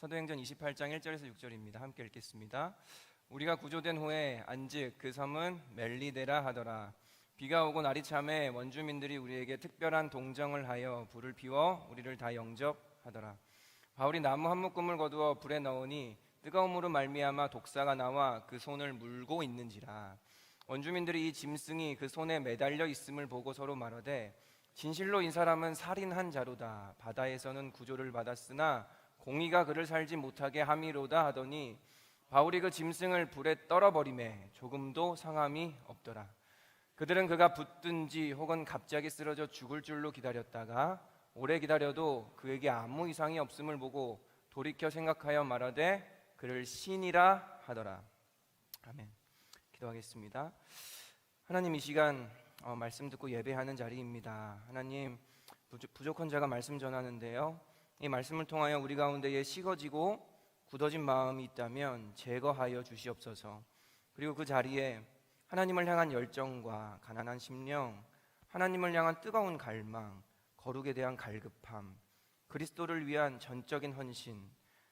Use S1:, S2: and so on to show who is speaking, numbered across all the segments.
S1: 사도행전 28장 1절에서 6절입니다. 함께 읽겠습니다. 우리가 구조된 후에 안즉 그 섬은 멜리데라 하더라. 비가 오고 날이 참에 원주민들이 우리에게 특별한 동정을 하여 불을 피워 우리를 다 영접하더라. 바울이 나무 한 묶음을 거두어 불에 넣으니 뜨거움으로 말미암아 독사가 나와 그 손을 물고 있는지라. 원주민들이 이 짐승이 그 손에 매달려 있음을 보고 서로 말하되 진실로 이 사람은 살인한 자로다. 바다에서는 구조를 받았으나 공의가 그를 살지 못하게 함이로다 하더니 바울이 그 짐승을 불에 떨어버리매 조금도 상함이 없더라. 그들은 그가 붙든지 혹은 갑자기 쓰러져 죽을 줄로 기다렸다가 오래 기다려도 그에게 아무 이상이 없음을 보고 돌이켜 생각하여 말하되 그를 신이라 하더라. 아멘. 기도하겠습니다. 하나님, 이 시간 말씀 듣고 예배하는 자리입니다. 하나님, 부족한 자가 말씀 전하는데요, 이 말씀을 통하여 우리 가운데에 식어지고 굳어진 마음이 있다면 제거하여 주시옵소서. 그리고 그 자리에 하나님을 향한 열정과 가난한 심령, 하나님을 향한 뜨거운 갈망, 거룩에 대한 갈급함, 그리스도를 위한 전적인 헌신,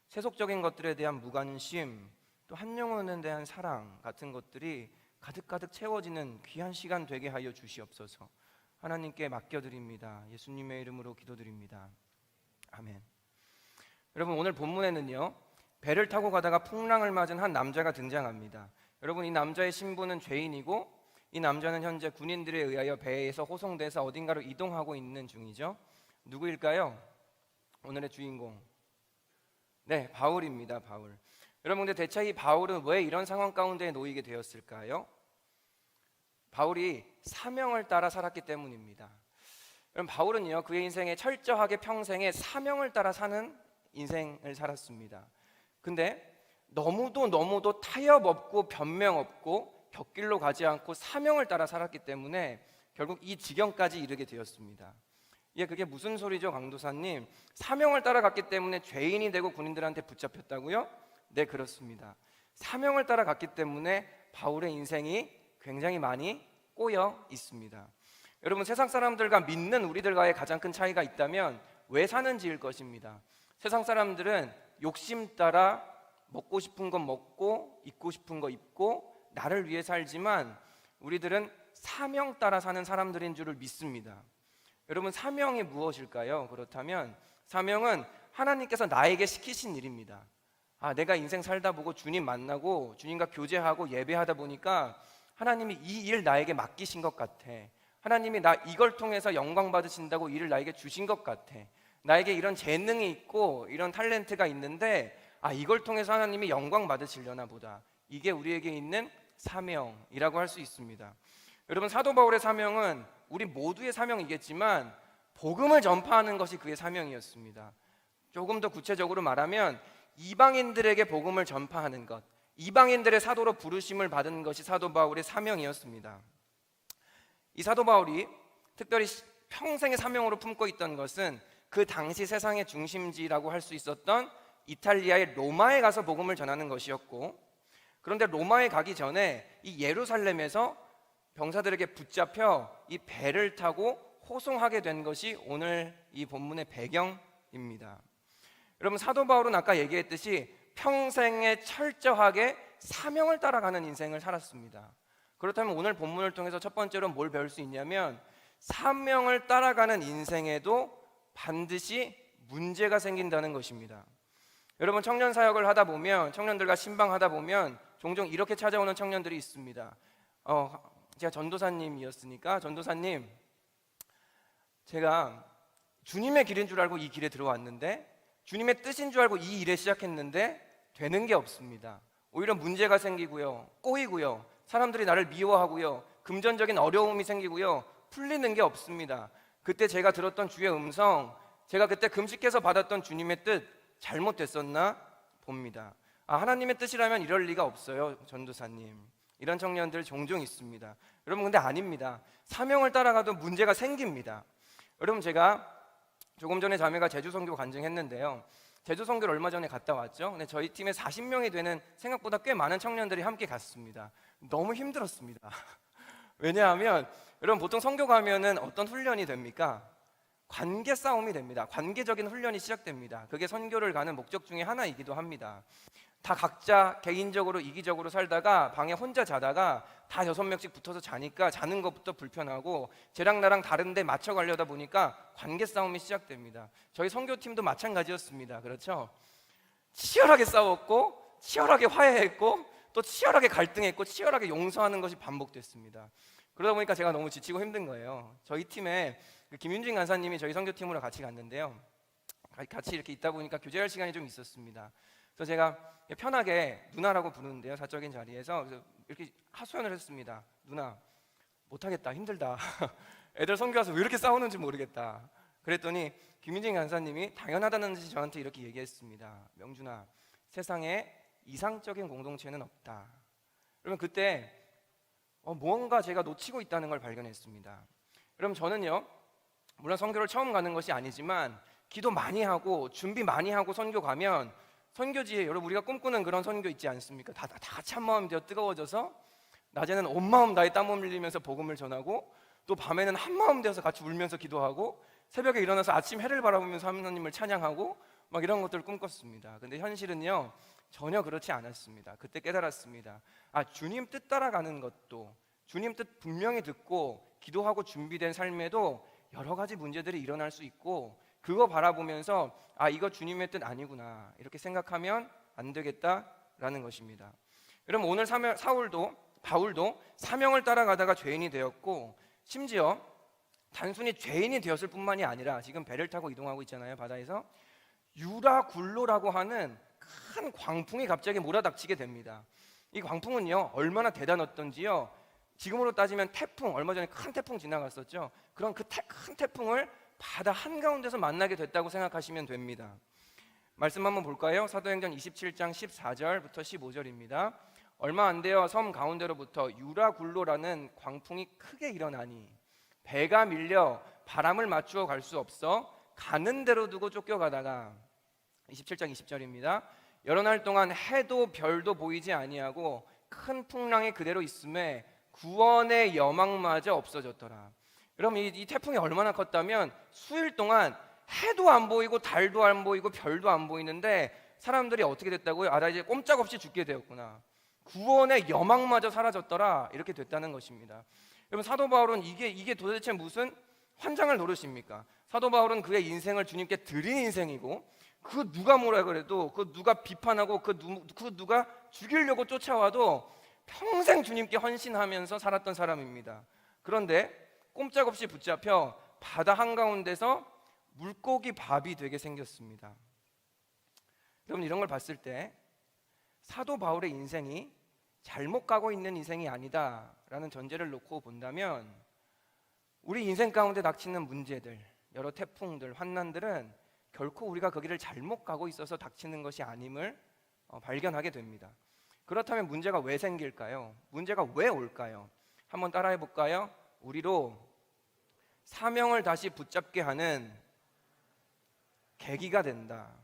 S1: 세속적인 것들에 대한 무관심, 또 한 영혼에 대한 사랑 같은 것들이 가득가득 채워지는 귀한 시간 되게 하여 주시옵소서. 하나님께 맡겨드립니다. 예수님의 이름으로 기도드립니다. 아멘. 여러분, 오늘 본문에는요, 배를 타고 가다가 풍랑을 맞은 한 남자가 등장합니다. 여러분, 이 남자의 신분은 죄인이고 이 남자는 현재 군인들에 의하여 배에서 호송돼서 어딘가로 이동하고 있는 중이죠. 누구일까요? 오늘의 주인공, 네, 바울입니다. 바울. 여러분, 근데 대체 이 바울은 왜 이런 상황 가운데 놓이게 되었을까요? 바울이 사명을 따라 살았기 때문입니다. 여러분, 바울은요, 그의 인생에 철저하게 평생에 사명을 따라 사는 인생을 살았습니다. 근데 너무도 타협 없고 변명 없고 곁길로 가지 않고 사명을 따라 살았기 때문에 결국 이 지경까지 이르게 되었습니다. 그게 무슨 소리죠, 강도사님? 사명을 따라갔기 때문에 죄인이 되고 군인들한테 붙잡혔다고요? 네, 그렇습니다. 사명을 따라갔기 때문에 바울의 인생이 굉장히 많이 꼬여 있습니다. 여러분, 세상 사람들과 믿는 우리들과의 가장 큰 차이가 있다면 왜 사는지일 것입니다. 세상 사람들은 욕심 따라 먹고 싶은 거 먹고 입고 싶은 거 입고 나를 위해 살지만 우리들은 사명 따라 사는 사람들인 줄을 믿습니다. 여러분, 사명이 무엇일까요? 그렇다면 사명은 하나님께서 나에게 시키신 일입니다. 내가 인생 살다 보고 주님 만나고 주님과 교제하고 예배하다 보니까 하나님이 이 일 나에게 맡기신 것 같아. 하나님이 나 이걸 통해서 영광 받으신다고 일을 나에게 주신 것 같아. 나에게 이런 재능이 있고 이런 탤런트가 있는데 이걸 통해서 하나님이 영광 받으시려나 보다. 이게 우리에게 있는 사명이라고 할 수 있습니다. 여러분, 사도 바울의 사명은 우리 모두의 사명이겠지만 복음을 전파하는 것이 그의 사명이었습니다. 조금 더 구체적으로 말하면 이방인들에게 복음을 전파하는 것, 이방인들의 사도로 부르심을 받은 것이 사도 바울의 사명이었습니다. 이 사도 바울이 특별히 평생의 사명으로 품고 있던 것은 그 당시 세상의 중심지라고 할 수 있었던 이탈리아의 로마에 가서 복음을 전하는 것이었고, 그런데 로마에 가기 전에 이 예루살렘에서 병사들에게 붙잡혀 이 배를 타고 호송하게 된 것이 오늘 이 본문의 배경입니다. 여러분, 사도 바울은 아까 얘기했듯이 평생에 철저하게 사명을 따라가는 인생을 살았습니다. 그렇다면 오늘 본문을 통해서 첫 번째로 뭘 배울 수 있냐면 사명을 따라가는 인생에도 반드시 문제가 생긴다는 것입니다. 여러분, 청년 사역을 하다 보면, 청년들과 신방하다 보면 종종 이렇게 찾아오는 청년들이 있습니다. 제가 전도사님이었으니까, 전도사님, 제가 주님의 길인 줄 알고 이 길에 들어왔는데 주님의 뜻인 줄 알고 이 일에 시작했는데 되는 게 없습니다. 오히려 문제가 생기고요, 꼬이고요, 사람들이 나를 미워하고요, 금전적인 어려움이 생기고요, 풀리는 게 없습니다. 그때 제가 들었던 주의 음성, 제가 그때 금식해서 받았던 주님의 뜻 잘못됐었나 봅니다. 하나님의 뜻이라면 이럴 리가 없어요, 전도사님. 이런 청년들 종종 있습니다. 여러분, 근데 아닙니다. 사명을 따라가도 문제가 생깁니다. 여러분, 제가 조금 전에 자매가 제주 선교 간증했는데요, 제주 선교를 얼마 전에 갔다 왔죠. 근데 저희 팀에 40명이 되는 생각보다 꽤 많은 청년들이 함께 갔습니다. 너무 힘들었습니다. 왜냐하면 여러분, 보통 선교 가면은 어떤 훈련이 됩니까? 관계 싸움이 됩니다. 관계적인 훈련이 시작됩니다. 그게 선교를 가는 목적 중에 하나이기도 합니다. 다 각자 개인적으로 이기적으로 살다가 방에 혼자 자다가 다 6명씩 붙어서 자니까 자는 것부터 불편하고 쟤랑 나랑 다른데 맞춰 가려다 보니까 관계 싸움이 시작됩니다. 저희 선교팀도 마찬가지였습니다. 그렇죠? 치열하게 싸웠고 치열하게 화해했고 또 치열하게 갈등했고 치열하게 용서하는 것이 반복됐습니다. 그러다 보니까 제가 너무 지치고 힘든 거예요. 저희 팀에 김윤진 간사님이 저희 선교팀으로 같이 갔는데요. 같이 이렇게 있다 보니까 교제할 시간이 좀 있었습니다. 그래서 제가 편하게 누나라고 부르는데요, 사적인 자리에서. 그래서 이렇게 하소연을 했습니다. 누나, 못하겠다, 힘들다. 애들 선교 와서 왜 이렇게 싸우는지 모르겠다. 그랬더니 김윤진 간사님이 당연하다는 듯이 저한테 이렇게 얘기했습니다. 명준아, 세상에 이상적인 공동체는 없다. 그러면 그때 무언가 제가 놓치고 있다는 걸 발견했습니다. 그럼 저는요, 물론 선교를 처음 가는 것이 아니지만 기도 많이 하고 준비 많이 하고 선교 가면 선교지에 여러분 우리가 꿈꾸는 그런 선교 있지 않습니까? 다 같이 한 마음이 되어 뜨거워져서 낮에는 온 마음 다해 땀 흘리면서 복음을 전하고 또 밤에는 한 마음 되어서 같이 울면서 기도하고 새벽에 일어나서 아침 해를 바라보면서 하나님을 찬양하고 막 이런 것들을 꿈꿨습니다. 근데 현실은요, 전혀 그렇지 않았습니다. 그때 깨달았습니다. 주님 뜻 따라가는 것도, 주님 뜻 분명히 듣고 기도하고 준비된 삶에도 여러 가지 문제들이 일어날 수 있고, 그거 바라보면서 이거 주님의 뜻 아니구나 이렇게 생각하면 안 되겠다라는 것입니다. 여러분, 오늘 바울도 사명을 따라가다가 죄인이 되었고, 심지어 단순히 죄인이 되었을 뿐만이 아니라 지금 배를 타고 이동하고 있잖아요, 바다에서. 유라굴로라고 하는 큰 광풍이 갑자기 몰아닥치게 됩니다. 이 광풍은요, 얼마나 대단했던지요, 지금으로 따지면 태풍, 얼마 전에 큰 태풍 지나갔었죠. 그런 그 큰 태풍을 바다 한가운데서 만나게 됐다고 생각하시면 됩니다. 말씀 한번 볼까요? 사도행전 27장 14절부터 15절입니다. 얼마 안 되어 섬 가운데로부터 유라굴로라는 광풍이 크게 일어나니 배가 밀려 바람을 맞추어 갈 수 없어 가는 대로 두고 쫓겨가다가, 27장 20절입니다. 여러 날 동안 해도 별도 보이지 아니하고 큰 풍랑이 그대로 있음에 구원의 여망마저 없어졌더라. 여러분, 이 태풍이 얼마나 컸다면 수일 동안 해도 안 보이고 달도 안 보이고 별도 안 보이는데 사람들이 어떻게 됐다고요? 나 이제 꼼짝없이 죽게 되었구나. 구원의 여망마저 사라졌더라. 이렇게 됐다는 것입니다. 여러분, 사도 바울은 이게 도대체 무슨 환장을 노릇입니까? 사도 바울은 그의 인생을 주님께 드린 인생이고, 그 누가 뭐라 그래도, 그 누가 비판하고 그 누가 죽이려고 쫓아와도 평생 주님께 헌신하면서 살았던 사람입니다. 그런데 꼼짝없이 붙잡혀 바다 한가운데서 물고기 밥이 되게 생겼습니다. 여러분, 이런 걸 봤을 때 사도 바울의 인생이 잘못 가고 있는 인생이 아니다라는 전제를 놓고 본다면, 우리 인생 가운데 닥치는 문제들, 여러 태풍들, 환난들은 결코 우리가 거기를 잘못 가고 있어서 닥치는 것이 아님을 발견하게 됩니다. 그렇다면 문제가 왜 생길까요? 문제가 왜 올까요? 한번 따라해 볼까요? 우리로 사명을 다시 붙잡게 하는 계기가 된다.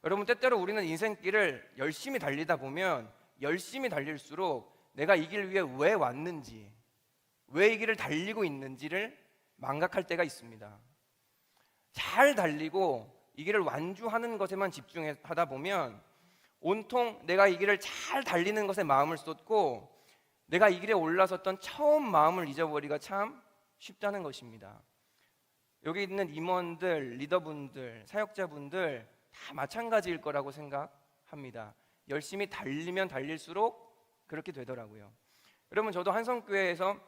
S1: 여러분, 때때로 우리는 인생길을 열심히 달리다 보면 열심히 달릴수록 내가 이 길 위에 왜 왔는지, 왜 이 길을 달리고 있는지를 망각할 때가 있습니다. 잘 달리고 이 길을 완주하는 것에만 집중하다 보면 온통 내가 이 길을 잘 달리는 것에 마음을 쏟고 내가 이 길에 올라섰던 처음 마음을 잊어버리기가 참 쉽다는 것입니다. 여기 있는 임원들, 리더분들, 사역자분들 다 마찬가지일 거라고 생각합니다. 열심히 달리면 달릴수록 그렇게 되더라고요. 여러분, 저도 한성교회에서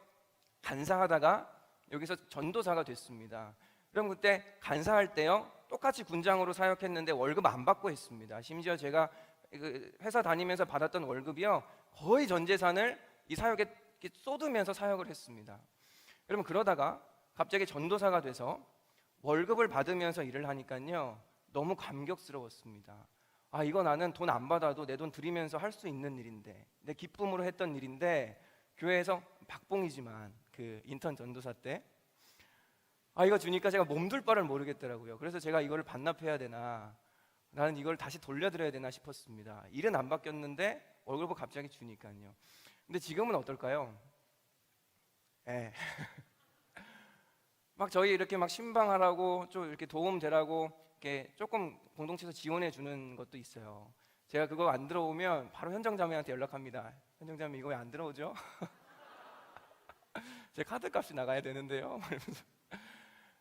S1: 간사하다가 여기서 전도사가 됐습니다. 여러분, 그때 간사할 때요, 똑같이 군장으로 사역했는데 월급 안 받고 했습니다. 심지어 제가 회사 다니면서 받았던 월급이요, 거의 전 재산을 이 사역에 쏟으면서 사역을 했습니다. 여러분, 그러다가 갑자기 전도사가 돼서 월급을 받으면서 일을 하니까요, 너무 감격스러웠습니다. 이거 나는 돈 안 받아도 내 돈 드리면서 할 수 있는 일인데, 내 기쁨으로 했던 일인데, 교회에서 박봉이지만 그 인턴 전도사 때 이거 주니까 제가 몸둘 바를 모르겠더라고요. 그래서 제가 이거를 반납해야 되나, 나는 이걸 다시 돌려드려야 되나 싶었습니다. 일은 안 바뀌었는데 월급을 갑자기 주니까요. 근데 지금은 어떨까요? 막 저희 이렇게 막 신방하라고 좀 이렇게 도움 되라고 이렇게 조금 공동체에서 지원해 주는 것도 있어요. 제가 그거 안 들어오면 바로 현정자매한테 연락합니다. 현정자매 이거 왜 안 들어오죠? 제 카드값이 나가야 되는데요.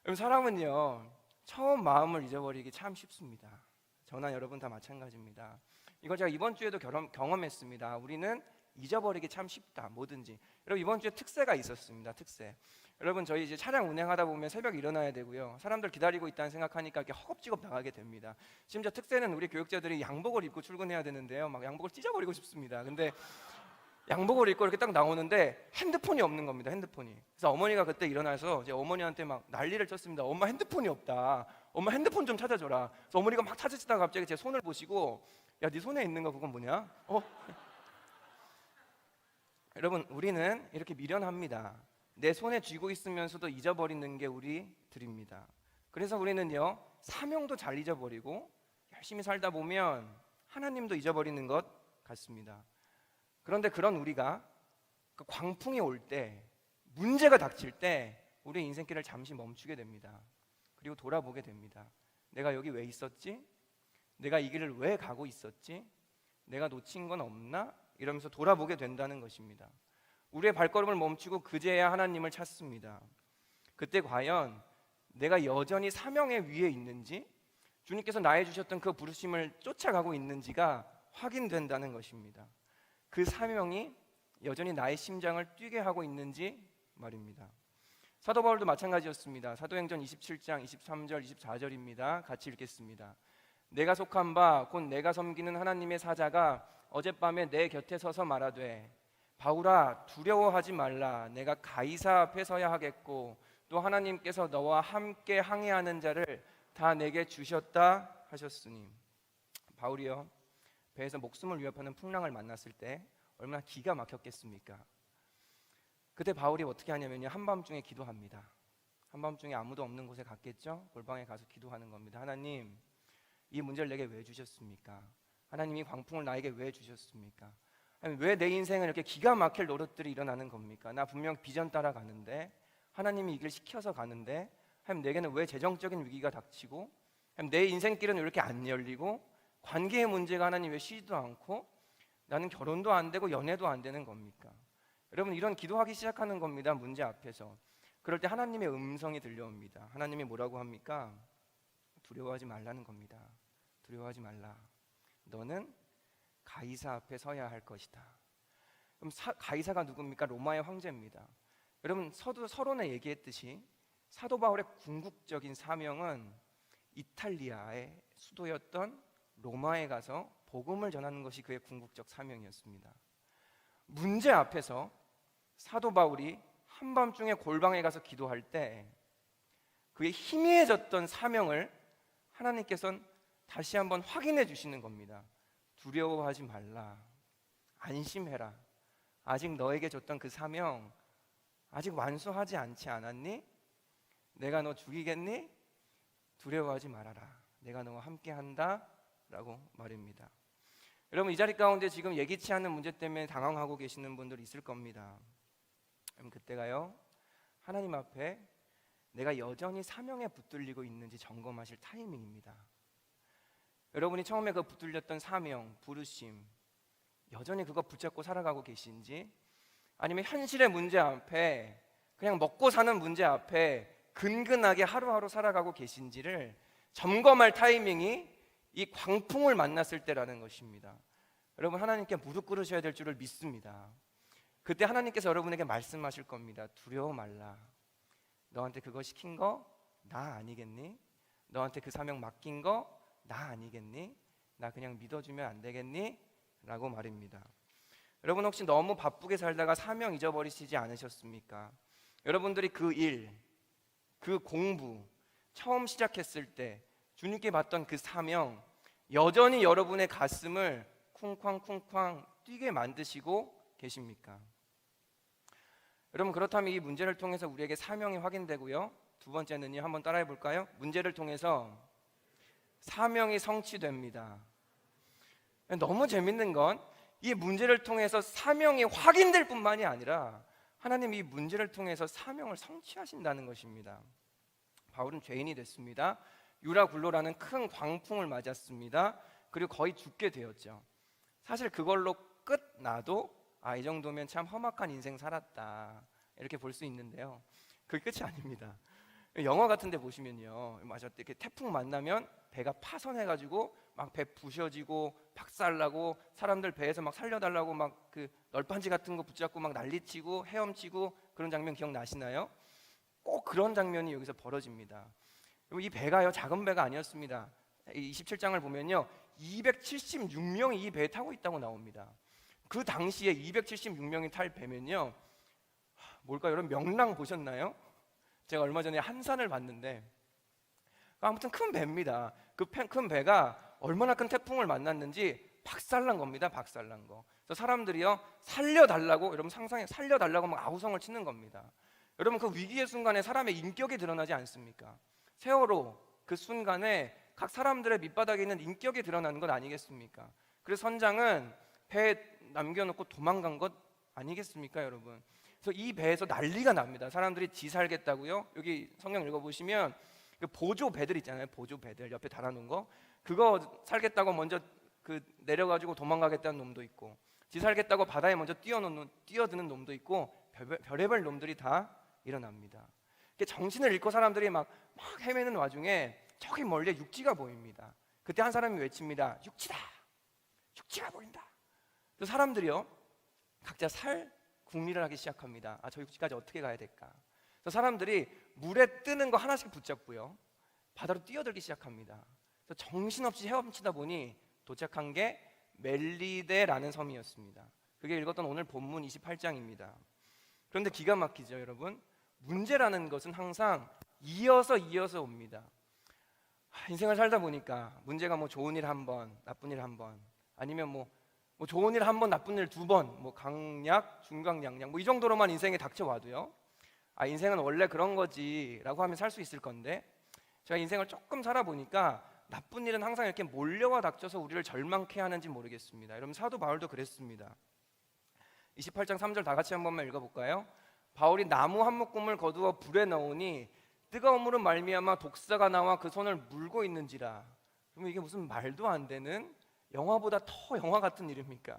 S1: 그럼 사람은요 처음 마음을 잊어버리기 참 쉽습니다. 저나 여러분 다 마찬가지입니다. 이거 제가 이번 주에도 경험했습니다. 우리는 잊어버리기 참 쉽다, 뭐든지. 여러분 이번 주에 특세가 있었습니다. 특세. 여러분 저희 이제 차량 운행하다 보면 새벽에 일어나야 되고요. 사람들 기다리고 있다는 생각하니까 이렇게 허겁지겁 나가게 됩니다. 심지어 특세는 우리 교육자들이 양복을 입고 출근해야 되는데요. 막 양복을 찢어버리고 싶습니다. 근데 양복을 입고 이렇게 딱 나오는데 핸드폰이 없는 겁니다. 핸드폰이. 그래서 어머니가 그때 일어나서 이제 어머니한테 막 난리를 쳤습니다. 엄마 핸드폰이 없다. 엄마 핸드폰 좀 찾아줘라. 그래서 어머니가 막 찾으시다가 갑자기 제 손을 보시고 야, 네 손에 있는 거 그건 뭐냐? 여러분 우리는 이렇게 미련합니다. 내 손에 쥐고 있으면서도 잊어버리는 게 우리들입니다. 그래서 우리는요 사명도 잘 잊어버리고 열심히 살다 보면 하나님도 잊어버리는 것 같습니다. 그런데 그런 우리가 그 광풍이 올 때, 문제가 닥칠 때 우리의 인생길을 잠시 멈추게 됩니다. 그리고 돌아보게 됩니다. 내가 여기 왜 있었지? 내가 이 길을 왜 가고 있었지? 내가 놓친 건 없나? 이러면서 돌아보게 된다는 것입니다. 우리의 발걸음을 멈추고 그제야 하나님을 찾습니다. 그때 과연 내가 여전히 사명의 위에 있는지, 주님께서 나에 주셨던 그 부르심을 쫓아가고 있는지가 확인된다는 것입니다. 그 사명이 여전히 나의 심장을 뛰게 하고 있는지 말입니다. 사도 바울도 마찬가지였습니다. 사도행전 27장 23절 24절입니다. 같이 읽겠습니다. 내가 속한 바 곧 내가 섬기는 하나님의 사자가 어젯밤에 내 곁에 서서 말하되 바울아 두려워하지 말라. 내가 가이사 앞에 서야 하겠고 또 하나님께서 너와 함께 항해하는 자를 다 내게 주셨다 하셨으니. 바울이요 배에서 목숨을 위협하는 풍랑을 만났을 때 얼마나 기가 막혔겠습니까? 그때 바울이 어떻게 하냐면요 한밤중에 기도합니다. 한밤중에 아무도 없는 곳에 갔겠죠? 골방에 가서 기도하는 겁니다. 하나님 이 문제를 내게 왜 주셨습니까? 하나님 이 광풍을 나에게 왜 주셨습니까? 왜 내 인생은 이렇게 기가 막힐 노릇들이 일어나는 겁니까? 나 분명 비전 따라 가는데 하나님이 이 길 시켜서 가는데 하나님 내게는 왜 재정적인 위기가 닥치고 하나님 내 인생길은 왜 이렇게 안 열리고 관계의 문제가 하나님 왜 쉬지도 않고 나는 결혼도 안 되고 연애도 안 되는 겁니까? 여러분 이런 기도하기 시작하는 겁니다. 문제 앞에서. 그럴 때 하나님의 음성이 들려옵니다. 하나님이 뭐라고 합니까? 두려워하지 말라는 겁니다. 두려워하지 말라. 너는 가이사 앞에 서야 할 것이다. 그럼 가이사가 누굽니까? 로마의 황제입니다. 여러분 서론에 얘기했듯이 사도 바울의 궁극적인 사명은 이탈리아의 수도였던 로마에 가서 복음을 전하는 것이 그의 궁극적 사명이었습니다. 문제 앞에서 사도 바울이 한밤중에 골방에 가서 기도할 때 그의 희미해졌던 사명을 하나님께서는 다시 한번 확인해 주시는 겁니다. 두려워하지 말라. 안심해라. 아직 너에게 줬던 그 사명 아직 완수하지 않지 않았니? 내가 너 죽이겠니? 두려워하지 말아라. 내가 너와 함께한다 라고 말입니다. 여러분 이 자리 가운데 지금 예기치 않은 문제 때문에 당황하고 계시는 분들 있을 겁니다. 그럼 그때가요 하나님 앞에 내가 여전히 사명에 붙들리고 있는지 점검하실 타이밍입니다. 여러분이 처음에 그 붙들렸던 사명, 부르심 여전히 그거 붙잡고 살아가고 계신지, 아니면 현실의 문제 앞에 그냥 먹고 사는 문제 앞에 근근하게 하루하루 살아가고 계신지를 점검할 타이밍이 이 광풍을 만났을 때라는 것입니다. 여러분 하나님께 무릎 꿇으셔야 될 줄을 믿습니다. 그때 하나님께서 여러분에게 말씀하실 겁니다. 두려워 말라. 너한테 그거 시킨 거 나 아니겠니? 너한테 그 사명 맡긴 거 나 아니겠니? 나 그냥 믿어주면 안 되겠니? 라고 말입니다. 여러분 혹시 너무 바쁘게 살다가 사명 잊어버리시지 않으셨습니까? 여러분들이 그 일, 그 공부 처음 시작했을 때 주님께 받던 그 사명 여전히 여러분의 가슴을 쿵쾅쿵쾅 뛰게 만드시고 계십니까? 여러분 그렇다면 이 문제를 통해서 우리에게 사명이 확인되고요, 두 번째는요 한번 따라해 볼까요? 문제를 통해서 사명이 성취됩니다. 너무 재밌는 건 이 문제를 통해서 사명이 확인될 뿐만이 아니라 하나님이 이 문제를 통해서 사명을 성취하신다는 것입니다. 바울은 죄인이 됐습니다. 유라굴로라는 큰 광풍을 맞았습니다. 그리고 거의 죽게 되었죠. 사실 그걸로 끝나도 이 정도면 참 험악한 인생 살았다 이렇게 볼 수 있는데요, 그게 끝이 아닙니다. 영화 같은 데 보시면요, 맞아, 이렇게 태풍 만나면 배가 파선해가지고 막 배 부셔지고 박살나고 사람들 배에서 막 살려달라고 막 그 널판지 같은 거 붙잡고 막 난리치고 헤엄치고 그런 장면 기억나시나요? 꼭 그런 장면이 여기서 벌어집니다. 이 배가요, 작은 배가 아니었습니다. 27장을 보면요, 276명이 이 배에 타고 있다고 나옵니다. 그 당시에 276명이 탈 배면요, 뭘까요? 여러분 명랑 보셨나요? 제가 얼마 전에 한산을 봤는데 아무튼 큰 배입니다. 그 큰 배가 얼마나 큰 태풍을 만났는지 박살난 겁니다. 박살난 거. 그래서 사람들이요, 살려달라고, 여러분 상상해, 살려달라고 막 아우성을 치는 겁니다. 여러분 그 위기의 순간에 사람의 인격이 드러나지 않습니까? 세월호 그 순간에 각 사람들의 밑바닥에 있는 인격이 드러나는 것 아니겠습니까? 그래서 선장은 배에 남겨놓고 도망간 것 아니겠습니까, 여러분? 그래서 이 배에서 난리가 납니다. 사람들이 지 살겠다고요. 여기 성경 읽어보시면 그 보조 배들 있잖아요. 보조 배들 옆에 달아놓은 거, 그거 살겠다고 먼저 그 내려가지고 도망가겠다는 놈도 있고, 지 살겠다고 바다에 먼저 뛰어드는 놈도 있고, 별의별 놈들이 다 일어납니다. 정신을 잃고 사람들이 막 헤매는 와중에 저기 멀리에 육지가 보입니다. 그때 한 사람이 외칩니다. 육지다, 육지가 보인다. 그래서 사람들이요, 각자 살 궁리를 하기 시작합니다. 저 육지까지 어떻게 가야 될까? 그래서 사람들이 물에 뜨는 거 하나씩 붙잡고요, 바다로 뛰어들기 시작합니다. 그래서 정신없이 헤엄치다 보니 도착한 게 멜리데라는 섬이었습니다. 그게 읽었던 오늘 본문 28장입니다. 그런데 기가 막히죠, 여러분. 문제라는 것은 항상 이어서 옵니다. 인생을 살다 보니까 문제가 뭐 좋은 일 한 번, 나쁜 일 한 번, 아니면 뭐 좋은 일 한 번, 나쁜 일 두 번, 뭐 강약, 중강약약 뭐 이 정도로만 인생에 닥쳐와도요, 인생은 원래 그런 거지라고 하면 살 수 있을 건데, 제가 인생을 조금 살아보니까 나쁜 일은 항상 이렇게 몰려와 닥쳐서 우리를 절망케 하는지 모르겠습니다. 여러분 사도 바울도 그랬습니다. 28장 3절 다 같이 한 번만 읽어볼까요? 바울이 나무 한 묶음을 거두어 불에 넣으니 뜨거운 물은 말미암아 독사가 나와 그 손을 물고 있는지라. 그러면 이게 무슨 말도 안 되는, 영화보다 더 영화 같은 일입니까?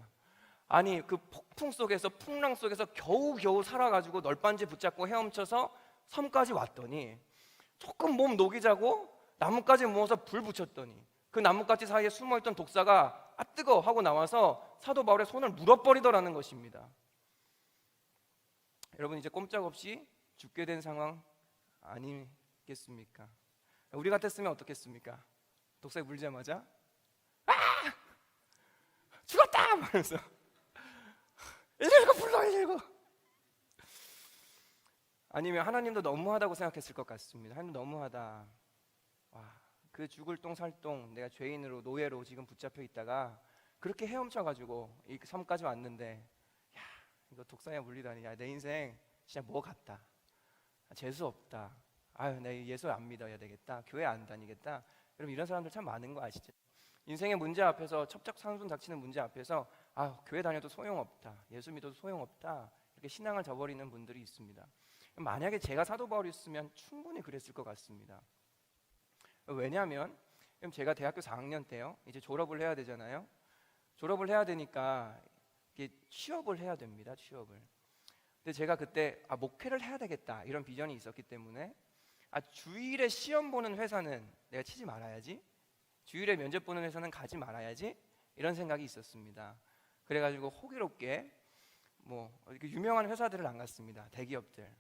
S1: 아니 그 폭풍 속에서, 풍랑 속에서 겨우겨우 살아가지고 널빤지 붙잡고 헤엄쳐서 섬까지 왔더니 조금 몸 녹이자고 나뭇가지 모아서 불 붙였더니 그 나뭇가지 사이에 숨어있던 독사가 뜨거워 하고 나와서 사도 바울의 손을 물어버리더라는 것입니다. 여러분 이제 꼼짝없이 죽게 된 상황 아니겠습니까? 우리 같았으면 어떻겠습니까? 독사에 물자마자 죽었다! 말하면서 119 불러, 119. 아니면 하나님도 너무하다고 생각했을 것 같습니다. 하나님 너무하다. 그 죽을 똥 살 똥, 내가 죄인으로 노예로 지금 붙잡혀 있다가 그렇게 헤엄쳐가지고 이 섬까지 왔는데, 이거 독사에 물리다니, 내 인생 진짜 뭐 같다, 재수 없다, 내 예수 안 믿어야 되겠다, 교회 안 다니겠다. 여러분 이런 사람들 참 많은 거 아시죠? 인생의 문제 앞에서, 첩작산순 닥치는 문제 앞에서 교회 다녀도 소용없다, 예수 믿어도 소용없다, 이렇게 신앙을 저버리는 분들이 있습니다. 만약에 제가 사도 바울이었으면 충분히 그랬을 것 같습니다. 왜냐하면 제가 대학교 4학년 때요, 이제 졸업을 해야 되잖아요. 졸업을 해야 되니까 취업을 해야 됩니다. 취업을. 근데 제가 그때 목회를 해야 되겠다 이런 비전이 있었기 때문에 주일에 시험 보는 회사는 내가 치지 말아야지, 주일에 면접 보는 회사는 가지 말아야지, 이런 생각이 있었습니다. 그래가지고 호기롭게 이렇게 유명한 회사들을 안 갔습니다. 대기업들,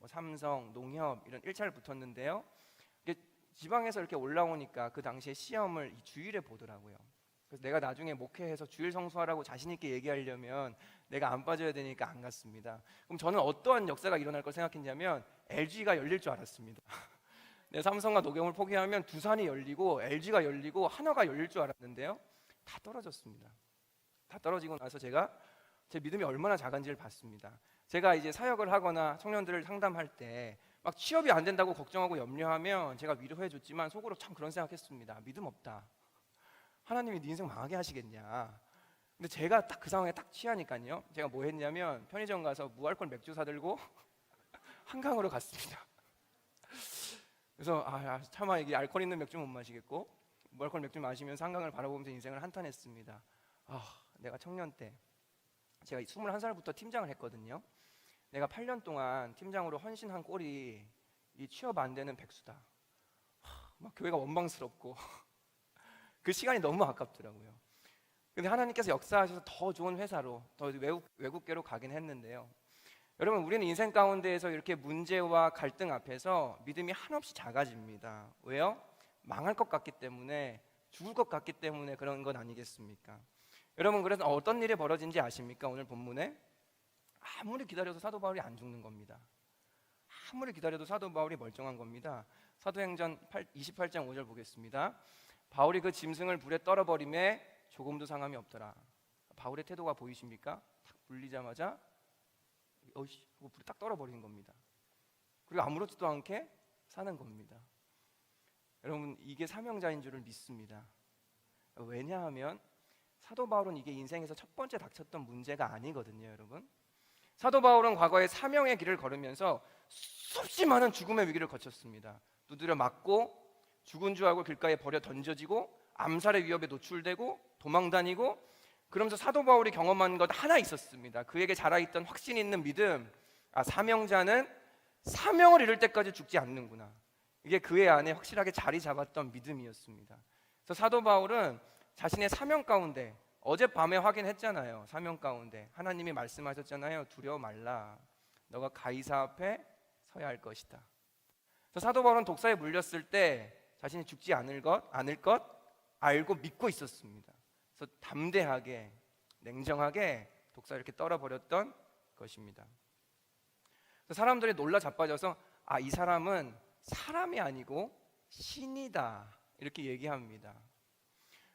S1: 삼성, 농협 이런 1차를 붙었는데요, 지방에서 이렇게 올라오니까 그 당시에 시험을 주일에 보더라고요. 그래서 내가 나중에 목회해서 주일 성수하라고 자신 있게 얘기하려면 내가 안 빠져야 되니까 안 갔습니다. 그럼 저는 어떠한 역사가 일어날 걸 생각했냐면 LG가 열릴 줄 알았습니다. 내 삼성과 노경을 포기하면 두산이 열리고 LG가 열리고 한화가 열릴 줄 알았는데요, 다 떨어졌습니다. 다 떨어지고 나서 제가 제 믿음이 얼마나 작은지를 봤습니다. 제가 이제 사역을 하거나 청년들을 상담할 때 막 취업이 안 된다고 걱정하고 염려하면 제가 위로해 줬지만 속으로 참 그런 생각했습니다. 믿음 없다, 하나님이 네 인생 망하게 하시겠냐. 근데 제가 딱 그 상황에 딱 취하니까요, 제가 뭐 했냐면 편의점 가서 무알콜 맥주 사들고 한강으로 갔습니다. 그래서 차마 이게 알코올 있는 맥주 못 마시겠고 무알코올 맥주 마시면서 한강을 바라보면서 인생을 한탄했습니다. 내가 청년 때 제가 21살부터 팀장을 했거든요. 내가 8년 동안 팀장으로 헌신한 꼴이 이 취업 안 되는 백수다. 막 교회가 원망스럽고 그 시간이 너무 아깝더라고요. 근데 하나님께서 역사하셔서 더 좋은 회사로, 더 외국계로 가긴 했는데요. 여러분, 우리는 인생 가운데에서 이렇게 문제와 갈등 앞에서 믿음이 한없이 작아집니다. 왜요? 망할 것 같기 때문에, 죽을 것 같기 때문에 그런 건 아니겠습니까? 여러분, 그래서 어떤 일이 벌어진지 아십니까? 오늘 본문에 아무리 기다려도 사도 바울이 안 죽는 겁니다. 아무리 기다려도 사도 바울이 멀쩡한 겁니다. 사도행전 28장 5절 보겠습니다. 바울이 그 짐승을 불에 떨어버림에 조금도 상함이 없더라. 바울의 태도가 보이십니까? 딱 물리자마자 불에 딱 떨어버리는 겁니다. 그리고 아무렇지도 않게 사는 겁니다. 여러분, 이게 사명자인 줄을 믿습니다. 왜냐하면 사도 바울은 이게 인생에서 첫 번째 닥쳤던 문제가 아니거든요. 여러분, 사도 바울은 과거에 사명의 길을 걸으면서 수없이 많은 죽음의 위기를 거쳤습니다. 두드려 맞고 죽은 줄 알고 길가에 버려 던져지고 암살의 위협에 노출되고 도망다니고, 그러면서 사도 바울이 경험한 것 하나 있었습니다. 그에게 자라있던 확신 있는 믿음. 사명자는 사명을 이룰 때까지 죽지 않는구나. 이게 그의 안에 확실하게 자리 잡았던 믿음이었습니다. 그래서 사도 바울은 자신의 사명 가운데, 어젯밤에 확인했잖아요. 사명 가운데 하나님이 말씀하셨잖아요. 두려워 말라. 너가 가이사 앞에 서야 할 것이다. 그래서 사도 바울은 독사에 물렸을 때 자신이 죽지 않을 것 알고 믿고 있었습니다. 그래서 담대하게, 냉정하게 독사를 이렇게 떨어버렸던 것입니다. 그래서 사람들이 놀라 자빠져서 이 사람은 사람이 아니고 신이다, 이렇게 얘기합니다.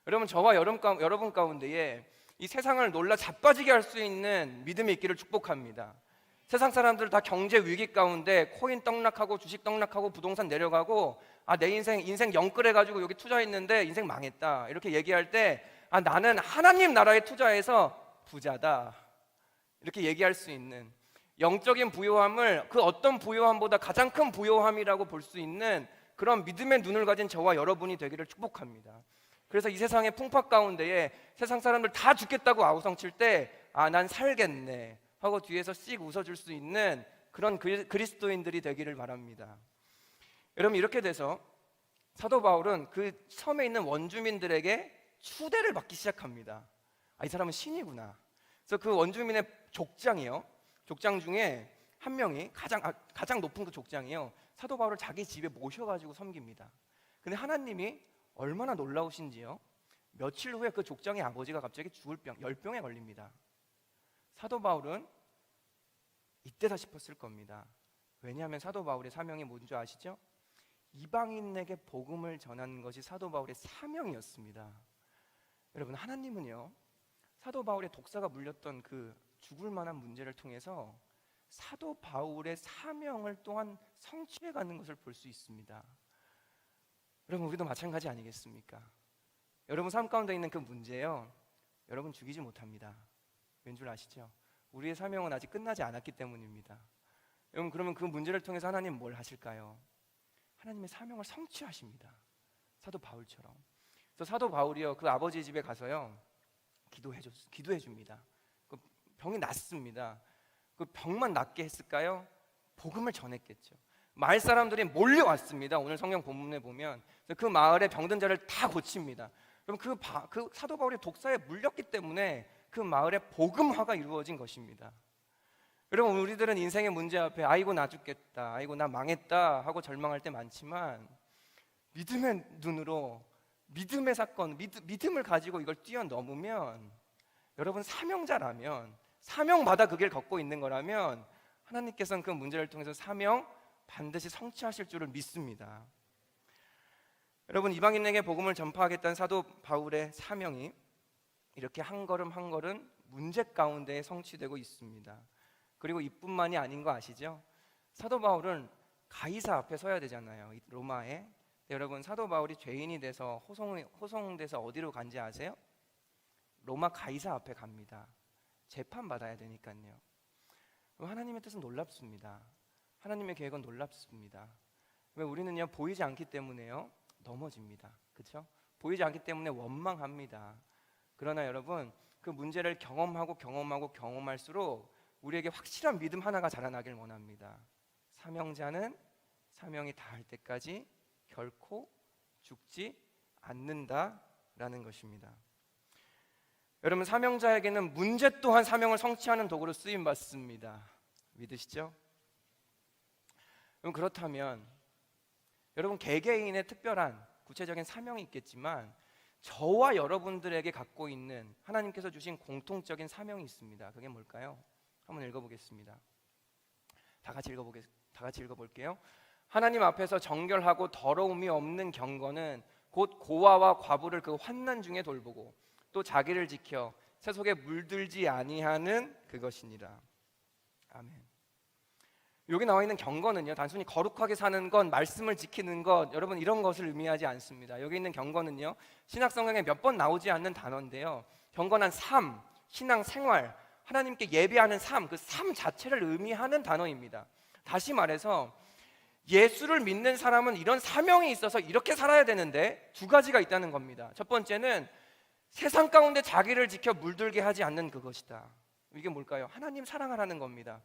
S1: 여러분, 저와 여러분 가운데에 이 세상을 놀라 자빠지게 할 수 있는 믿음이 있기를 축복합니다. 세상 사람들 다 경제 위기 가운데 코인 떡락하고 주식 떡락하고 부동산 내려가고 내 인생 영끌해가지고 여기 투자했는데 인생 망했다, 이렇게 얘기할 때 나는 하나님 나라에 투자해서 부자다, 이렇게 얘기할 수 있는, 영적인 부요함을 그 어떤 부요함보다 가장 큰 부요함이라고 볼 수 있는 그런 믿음의 눈을 가진 저와 여러분이 되기를 축복합니다. 그래서 이 세상의 풍파 가운데에 세상 사람들 다 죽겠다고 아우성칠 때 난 살겠네 하고 뒤에서 씩 웃어줄 수 있는 그런 그리스도인들이 되기를 바랍니다. 여러분, 이렇게 돼서 사도 바울은 그 섬에 있는 원주민들에게 추대를 받기 시작합니다. 이 사람은 신이구나. 그래서 그 원주민의 족장 중에 한 명이 가장 높은 그 족장이요, 사도 바울을 자기 집에 모셔가지고 섬깁니다. 근데 하나님이 얼마나 놀라우신지요. 며칠 후에 그 족장의 아버지가 갑자기 열병에 걸립니다. 사도 바울은 이때다 싶었을 겁니다. 왜냐하면 사도 바울의 사명이 뭔지 아시죠? 이방인에게 복음을 전하는 것이 사도 바울의 사명이었습니다. 여러분, 하나님은요, 사도 바울의 독사가 물렸던 그 죽을 만한 문제를 통해서 사도 바울의 사명을 또한 성취해가는 것을 볼 수 있습니다. 여러분, 우리도 마찬가지 아니겠습니까? 여러분 삶 가운데 있는 그 문제요, 여러분 죽이지 못합니다. 왠줄 아시죠? 우리의 사명은 아직 끝나지 않았기 때문입니다. 여러분, 그러면 그 문제를 통해서 하나님 뭘 하실까요? 하나님의 사명을 성취하십니다. 사도 바울처럼. 그래서 사도 바울이요, 그 아버지 집에 가서요 기도해 줍니다. 그 병이 낫습니다. 그 병만 낫게 했을까요? 복음을 전했겠죠. 마을 사람들이 몰려왔습니다. 오늘 성경 본문에 보면 그 마을의 병든 자를 다 고칩니다. 그럼 그 사도 바울이 독사에 물렸기 때문에 그 마을에 복음화가 이루어진 것입니다. 여러분, 우리들은 인생의 문제 앞에 아이고 나 죽겠다, 아이고 나 망했다 하고 절망할 때 많지만, 믿음의 눈으로 믿음의 사건, 믿음을 가지고 이걸 뛰어넘으면, 여러분 사명자라면, 사명받아 그 길 걷고 있는 거라면 하나님께서는 그 문제를 통해서 사명 반드시 성취하실 줄을 믿습니다. 여러분, 이방인에게 복음을 전파하겠다는 사도 바울의 사명이 이렇게 한 걸음 한 걸음 문제 가운데 성취되고 있습니다. 그리고 이뿐만이 아닌 거 아시죠? 사도 바울은 가이사 앞에 서야 되잖아요, 로마에. 여러분, 사도 바울이 죄인이 돼서 호송돼서 어디로 간지 아세요? 로마 가이사 앞에 갑니다. 재판받아야 되니까요. 하나님의 뜻은 놀랍습니다. 하나님의 계획은 놀랍습니다. 왜 우리는요 보이지 않기 때문에요 넘어집니다. 그렇죠? 보이지 않기 때문에 원망합니다. 그러나 여러분 그 문제를 경험할수록 우리에게 확실한 믿음 하나가 자라나길 원합니다. 사명자는 사명이 다할 때까지 결코 죽지 않는다라는 것입니다. 여러분 사명자에게는 문제 또한 사명을 성취하는 도구로 쓰임 받습니다. 믿으시죠? 그럼 그렇다면 여러분 개개인의 특별한 구체적인 사명이 있겠지만 저와 여러분들에게 갖고 있는 하나님께서 주신 공통적인 사명이 있습니다. 그게 뭘까요? 한번 읽어보겠습니다. 다 같이 읽어볼게요. 하나님 앞에서 정결하고 더러움이 없는 경건은 곧 고아와 과부를 그 환난 중에 돌보고 또 자기를 지켜 세속에 물들지 아니하는 그것이니라. 아멘. 여기 나와 있는 경건은요 단순히 거룩하게 사는 것, 말씀을 지키는 것, 여러분 이런 것을 의미하지 않습니다. 여기 있는 경건은요 신약 성경에 몇 번 나오지 않는 단어인데요 경건한 삶, 신앙 생활, 하나님께 예배하는 삶, 그 삶 자체를 의미하는 단어입니다. 다시 말해서 예수를 믿는 사람은 이런 사명이 있어서 이렇게 살아야 되는데 두 가지가 있다는 겁니다. 첫 번째는 세상 가운데 자기를 지켜 물들게 하지 않는 그것이다. 이게 뭘까요? 하나님 사랑하라는 겁니다.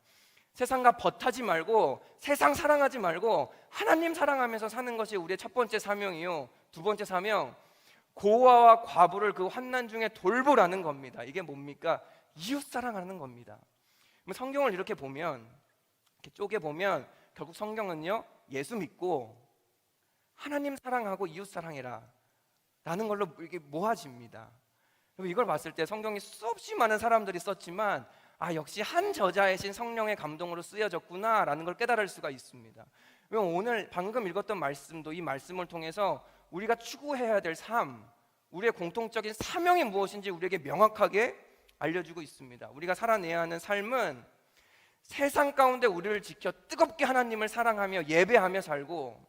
S1: 세상과 벗하지 말고 세상 사랑하지 말고 하나님 사랑하면서 사는 것이 우리의 첫 번째 사명이요. 두 번째 사명, 고아와 과부를 그 환난 중에 돌보라는 겁니다. 이게 뭡니까? 이웃 사랑하는 겁니다. 성경을 이렇게 보면, 이렇게 쪼개 보면 결국 성경은요 예수 믿고 하나님 사랑하고 이웃 사랑해라 라는 걸로 이게 모아집니다. 이걸 봤을 때 성경이 수없이 많은 사람들이 썼지만 역시 한 저자이신 성령의 감동으로 쓰여졌구나 라는 걸 깨달을 수가 있습니다. 오늘 방금 읽었던 말씀도 이 말씀을 통해서 우리가 추구해야 될 삶, 우리의 공통적인 사명이 무엇인지 우리에게 명확하게 알려주고 있습니다. 우리가 살아내야 하는 삶은 세상 가운데 우리를 지켜 뜨겁게 하나님을 사랑하며 예배하며 살고,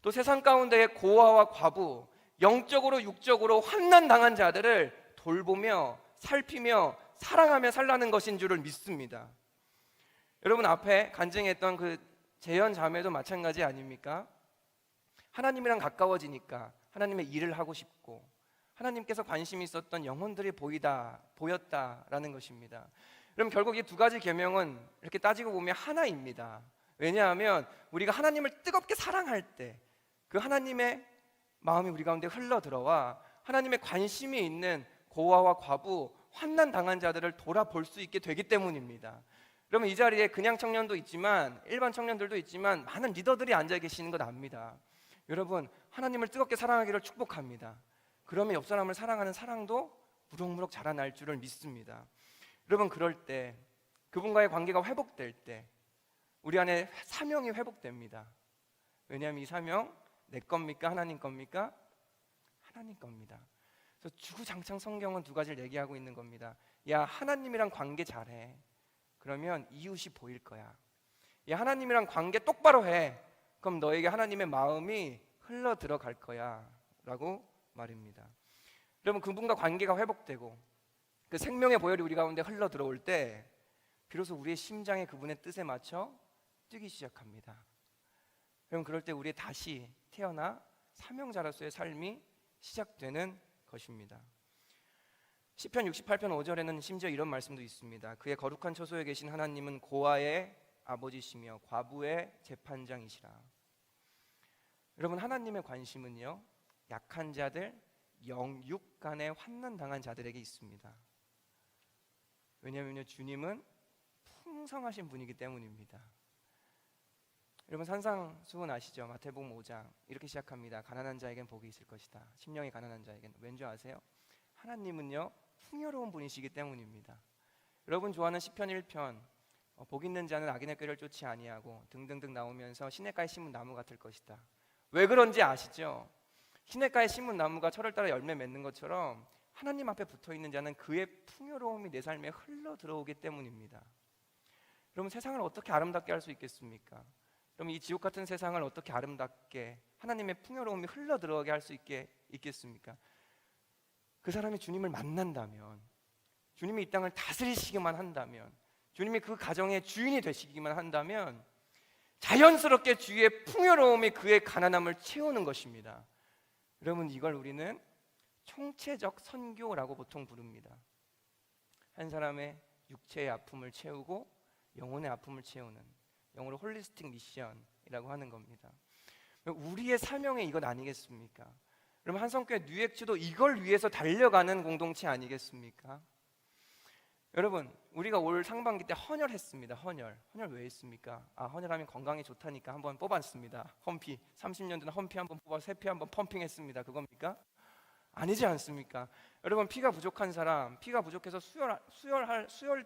S1: 또 세상 가운데의 고아와 과부, 영적으로 육적으로 환난 당한 자들을 돌보며 살피며 사랑하며 살라는 것인 줄을 믿습니다. 여러분 앞에 간증했던 그 재현 자매도 마찬가지 아닙니까? 하나님이랑 가까워지니까 하나님의 일을 하고 싶고 하나님께서 관심이 있었던 영혼들이 보였다라는 것입니다. 그럼 결국 이 두 가지 계명은 이렇게 따지고 보면 하나입니다. 왜냐하면 우리가 하나님을 뜨겁게 사랑할 때 그 하나님의 마음이 우리 가운데 흘러 들어와 하나님의 관심이 있는 고아와 과부, 환난 당한 자들을 돌아볼 수 있게 되기 때문입니다. 그러면 이 자리에 그냥 청년도 있지만 일반 청년들도 있지만 많은 리더들이 앉아 계시는 것 압니다. 여러분 하나님을 뜨겁게 사랑하기를 축복합니다. 그러면 옆 사람을 사랑하는 사랑도 무럭무럭 자라날 줄을 믿습니다. 여러분 그럴 때 그분과의 관계가 회복될 때 우리 안에 사명이 회복됩니다. 왜냐하면 이 사명 내 겁니까? 하나님 겁니까? 하나님 겁니다. 그래서 주구장창 성경은 두 가지를 얘기하고 있는 겁니다. 야 하나님이랑 관계 잘해. 그러면 이웃이 보일 거야. 야 하나님이랑 관계 똑바로 해. 그럼 너에게 하나님의 마음이 흘러 들어갈 거야 라고 말입니다. 여러분 그분과 관계가 회복되고 그 생명의 보혈이 우리 가운데 흘러 들어올 때 비로소 우리의 심장이 그분의 뜻에 맞춰 뛰기 시작합니다. 여러분 그럴 때 우리 다시 태어나 사명자로서의 삶이 시작되는 것입니다. 시편 68편 5절에는 심지어 이런 말씀도 있습니다. 그의 거룩한 처소에 계신 하나님은 고아의 아버지시며 과부의 재판장이시라. 여러분 하나님의 관심은요 약한 자들, 영육 간에 환난 당한 자들에게 있습니다. 왜냐하면 주님은 풍성하신 분이기 때문입니다. 여러분 산상수훈 아시죠? 마태복음 5장 이렇게 시작합니다. 가난한 자에겐 복이 있을 것이다. 심령이 가난한 자에겐. 왠지 아세요? 하나님은요 풍요로운 분이시기 때문입니다. 여러분 좋아하는 시편 1편 복 있는 자는 악인의 꾀를 쫓지 아니하고 등등등 나오면서 시냇가에 심은 나무 같을 것이다. 왜 그런지 아시죠? 시냇가에 심은 나무가 철을 따라 열매 맺는 것처럼 하나님 앞에 붙어있는 자는 그의 풍요로움이 내 삶에 흘러 들어오기 때문입니다. 여러분 세상을 어떻게 아름답게 할 수 있겠습니까? 그럼 이 지옥 같은 세상을 어떻게 아름답게 하나님의 풍요로움이 흘러 들어가게 할 수 있겠습니까? 그 사람이 주님을 만난다면, 주님이 이 땅을 다스리시기만 한다면, 주님이 그 가정의 주인이 되시기만 한다면 자연스럽게 주위의 풍요로움이 그의 가난함을 채우는 것입니다. 여러분, 이걸 우리는 총체적 선교라고 보통 부릅니다. 한 사람의 육체의 아픔을 채우고 영혼의 아픔을 채우는, 영어로 홀리스틱 미션이라고 하는 겁니다. 우리의 사명이 이것 아니겠습니까? 여러분, 한성교회 뉴액츠도 이걸 위해서 달려가는 공동체 아니겠습니까? 여러분, 우리가 올 상반기 때 헌혈했습니다. 헌혈 왜 했습니까? 헌혈하면 건강에 좋다니까 한번 뽑았습니다. 험피, 30년 전 험피 한번 뽑아 세피 한번 펌핑했습니다. 그겁니까? 아니지 않습니까? 여러분, 피가 부족한 사람, 피가 부족해서 수혈이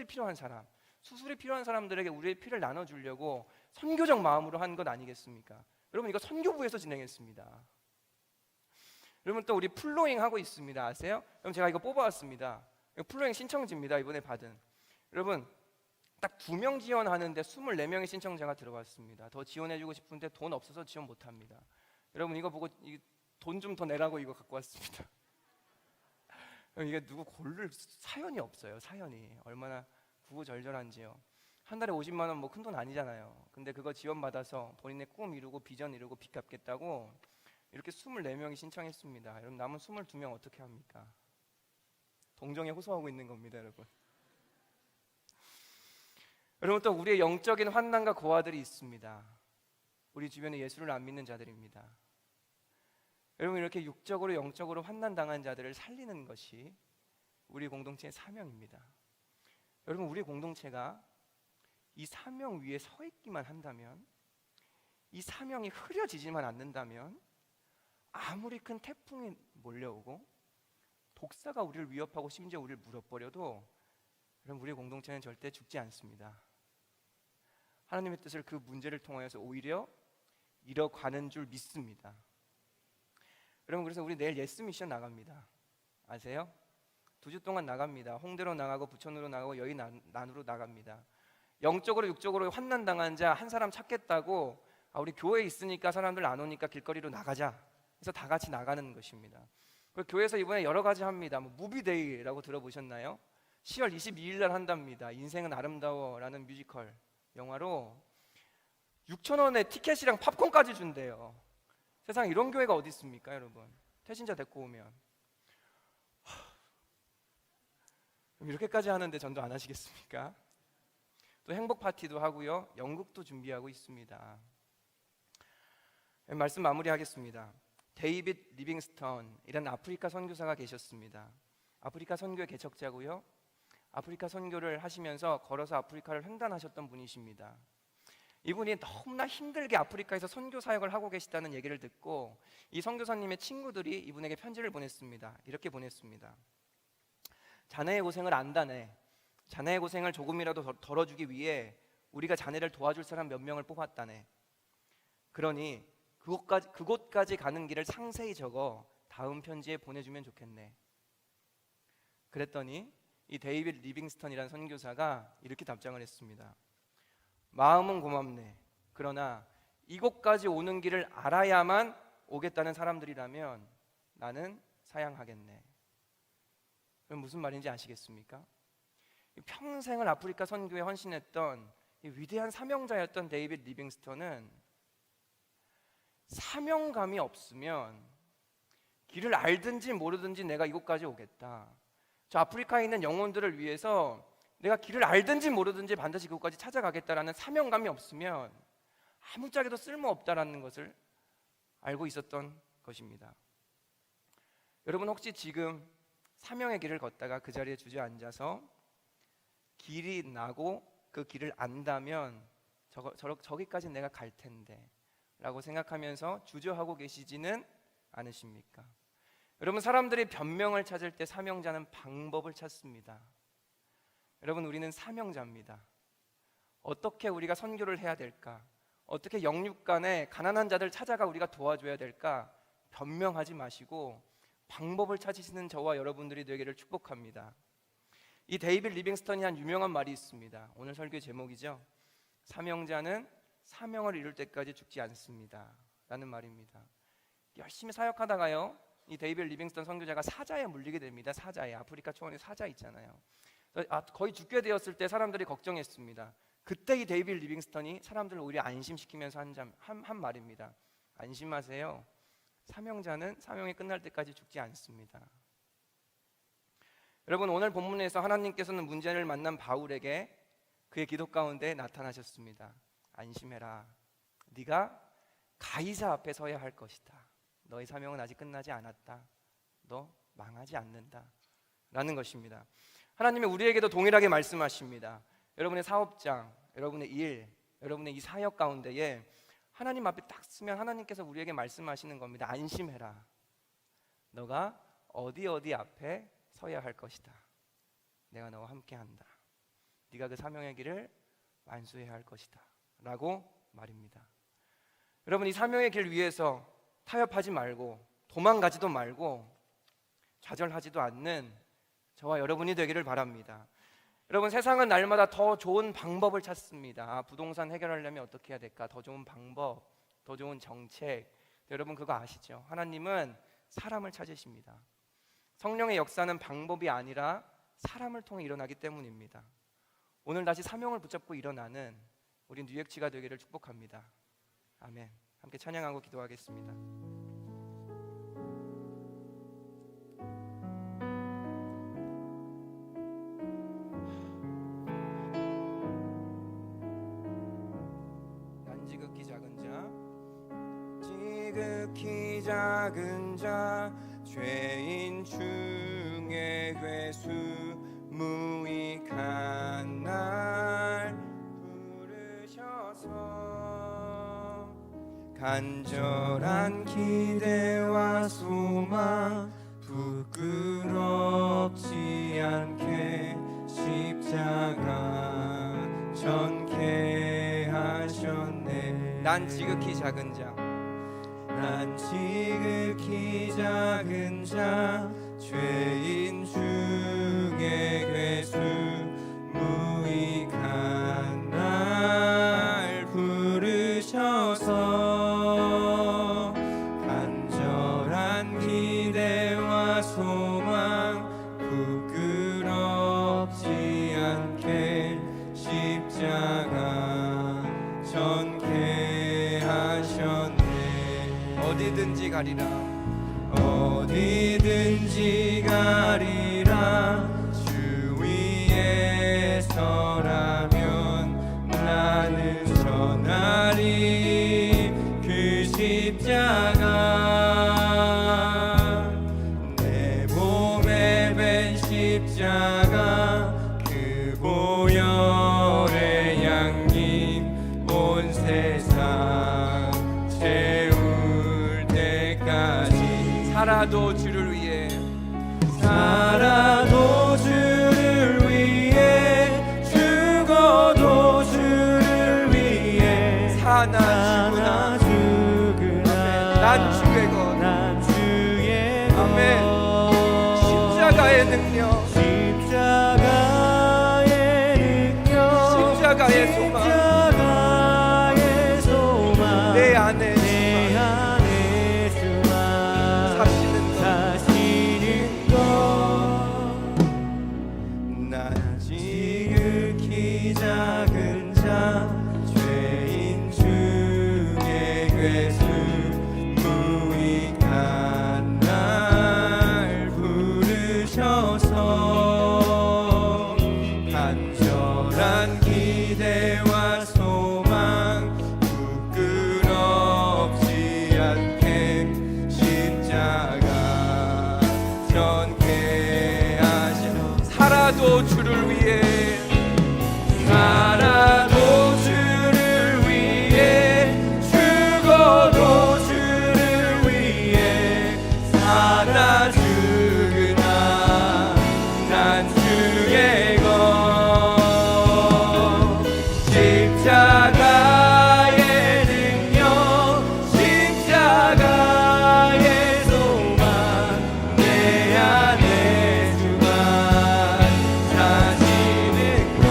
S1: 필요한 사람, 수술이 필요한 사람들에게 우리의 피를 나눠주려고 선교적 마음으로 한 것 아니겠습니까? 여러분, 이거 선교부에서 진행했습니다. 여러분, 또 우리 플로잉 하고 있습니다. 아세요? 그럼 제가 이거 뽑아왔습니다. 플로잉 신청지입니다. 이번에 받은. 여러분, 딱 2명 지원하는데 24명의 신청자가 들어왔습니다. 더 지원해주고 싶은데 돈 없어서 지원 못합니다. 여러분, 이거 보고 돈 좀 더 내라고 이거 갖고 왔습니다. 이게 누구 고를 사연이 없어요. 사연이 얼마나 구구절절한지요. 한 달에 50만 원 뭐 큰 돈 아니잖아요. 근데 그거 지원받아서 본인의 꿈 이루고 비전 이루고 빚 갚겠다고 이렇게 24명이 신청했습니다. 여러분, 남은 22명 어떻게 합니까? 동정에 호소하고 있는 겁니다, 여러분. 여러분, 또 우리의 영적인 환난과 고아들이 있습니다. 우리 주변에 예수를 안 믿는 자들입니다. 여러분, 이렇게 육적으로 영적으로 환난 당한 자들을 살리는 것이 우리 공동체의 사명입니다. 여러분, 우리 공동체가 이 사명 위에 서 있기만 한다면, 이 사명이 흐려지지만 않는다면, 아무리 큰 태풍이 몰려오고 독사가 우리를 위협하고 심지어 우리를 물어버려도 여러분, 우리 공동체는 절대 죽지 않습니다. 하나님의 뜻을 그 문제를 통하여서 오히려 이뤄가는 줄 믿습니다. 여러분, 그래서 우리 내일 예스 미션 나갑니다. 아세요? 2주 동안 나갑니다. 홍대로 나가고 부천으로 나가고 여의 난으로 나갑니다. 영적으로 육적으로 환난당한 자 한 사람 찾겠다고, 우리 교회에 있으니까 사람들 안 오니까 길거리로 나가자. 그래서 다 같이 나가는 것입니다. 그리고 교회에서 이번에 여러 가지 합니다. 무비데이라고 들어보셨나요? 10월 22일 날 한답니다. 인생은 아름다워라는 뮤지컬 영화로 6,000원에 티켓이랑 팝콘까지 준대요. 세상에 이런 교회가 어디 있습니까, 여러분? 태신자 데리고 오면. 이렇게까지 하는데 전도 안 하시겠습니까? 또 행복 파티도 하고요, 연극도 준비하고 있습니다. 말씀 마무리하겠습니다. 데이빗 리빙스턴이라는 아프리카 선교사가 계셨습니다. 아프리카 선교의 개척자고요, 아프리카 선교를 하시면서 걸어서 아프리카를 횡단하셨던 분이십니다. 이분이 너무나 힘들게 아프리카에서 선교 사역을 하고 계시다는 얘기를 듣고 이 선교사님의 친구들이 이분에게 편지를 보냈습니다. 이렇게 보냈습니다. 자네의 고생을 안다네. 자네의 고생을 조금이라도 덜어주기 위해 우리가 자네를 도와줄 사람 몇 명을 뽑았다네. 그러니 그곳까지 가는 길을 상세히 적어 다음 편지에 보내주면 좋겠네. 그랬더니 이 데이빗 리빙스턴이라는 선교사가 이렇게 답장을 했습니다. 마음은 고맙네. 그러나 이곳까지 오는 길을 알아야만 오겠다는 사람들이라면 나는 사양하겠네. 그럼 무슨 말인지 아시겠습니까? 평생을 아프리카 선교에 헌신했던 이 위대한 사명자였던 데이빗 리빙스턴은 사명감이 없으면 길을 알든지 모르든지 내가 이곳까지 오겠다. 저 아프리카에 있는 영혼들을 위해서 내가 길을 알든지 모르든지 반드시 그곳까지 찾아가겠다라는 사명감이 없으면 아무짝에도 쓸모없다라는 것을 알고 있었던 것입니다. 여러분, 혹시 지금 사명의 길을 걷다가 그 자리에 주저앉아서 길이 나고 그 길을 안다면 저기까지 내가 갈 텐데 라고 생각하면서 주저하고 계시지는 않으십니까? 여러분, 사람들이 변명을 찾을 때 사명자는 방법을 찾습니다. 여러분, 우리는 사명자입니다. 어떻게 우리가 선교를 해야 될까? 어떻게 영육간에 가난한 자들 찾아가 우리가 도와줘야 될까? 변명하지 마시고 방법을 찾으시는 저와 여러분들이 되기를 축복합니다. 이 데이빗 리빙스턴이 한 유명한 말이 있습니다. 오늘 설교 제목이죠. 사명자는 사명을 이룰 때까지 죽지 않습니다 라는 말입니다. 열심히 사역하다가요, 이 데이빗 리빙스턴 선교자가 사자에 물리게 됩니다. 사자에, 아프리카 초원에 사자 있잖아요. 거의 죽게 되었을 때 사람들이 걱정했습니다. 그때 이 데이빗 리빙스턴이 사람들을 오히려 안심시키면서 한 말입니다. 안심하세요. 사명자는 사명이 끝날 때까지 죽지 않습니다. 여러분, 오늘 본문에서 하나님께서는 문제를 만난 바울에게 그의 기도 가운데 나타나셨습니다. 안심해라. 네가 가이사 앞에 서야 할 것이다. 너의 사명은 아직 끝나지 않았다. 너 망하지 않는다 라는 것입니다. 하나님이 우리에게도 동일하게 말씀하십니다. 여러분의 사업장, 여러분의 일, 여러분의 이 사역 가운데에 하나님 앞에 딱 쓰면 하나님께서 우리에게 말씀하시는 겁니다. 안심해라. 너가 어디 앞에 서야 할 것이다. 내가 너와 함께한다. 네가 그 사명의 길을 완수해야 할 것이다 라고 말입니다. 여러분, 이 사명의 길 위에서 타협하지 말고 도망가지도 말고 좌절하지도 않는 저와 여러분이 되기를 바랍니다. 여러분, 세상은 날마다 더 좋은 방법을 찾습니다. 부동산 해결하려면 어떻게 해야 될까? 더 좋은 방법, 더 좋은 정책. 여러분 그거 아시죠? 하나님은 사람을 찾으십니다. 성령의 역사는 방법이 아니라 사람을 통해 일어나기 때문입니다. 오늘 다시 사명을 붙잡고 일어나는 우리 뉴액치가 되기를 축복합니다. 아멘. 함께 찬양하고 기도하겠습니다. 지극히 작은 자 죄인 중에 회수 무익한 날 부르셔서 간절한 기대와 소망 부끄럽지 않게 십자가 전케 하셨네. 난 지극히 작은 자, 난 지극히 작은 자 죄인 중에 괴수 무익한 날 부르셔서 간절한 기대와 소망 부끄럽지 않게 십자가 전케 하셨네. 어디든지 가리라, 어디든지 가리라. 주 위에 서라면 나는 전하리. 그 십자가 내 몸에 밴 십자가, 그 보혈의 양님 온 세상 살아도 주를 위해, 살아도 주를 위해, 죽어도 주를 위해, 사나 죽으나 난 주의 것, 난 주의 것. 아멘. 십자가의 능력, 십자가의 능력, 십자가의 소망, 십자가의 소망 내 안에 작은 자 죄인 중에 괴수 무익한 날 부르셔서 간절한 기대와 소망 부끄럽지 않게 십자가 전케 하시고, 살아도 주를 위해, 살아도 주를 위해, 죽어도 주를 위해, 살아 죽으나 난 주의 것. 십자가의 능력, 십자가의 소망 내 안에 주만 사시는 것.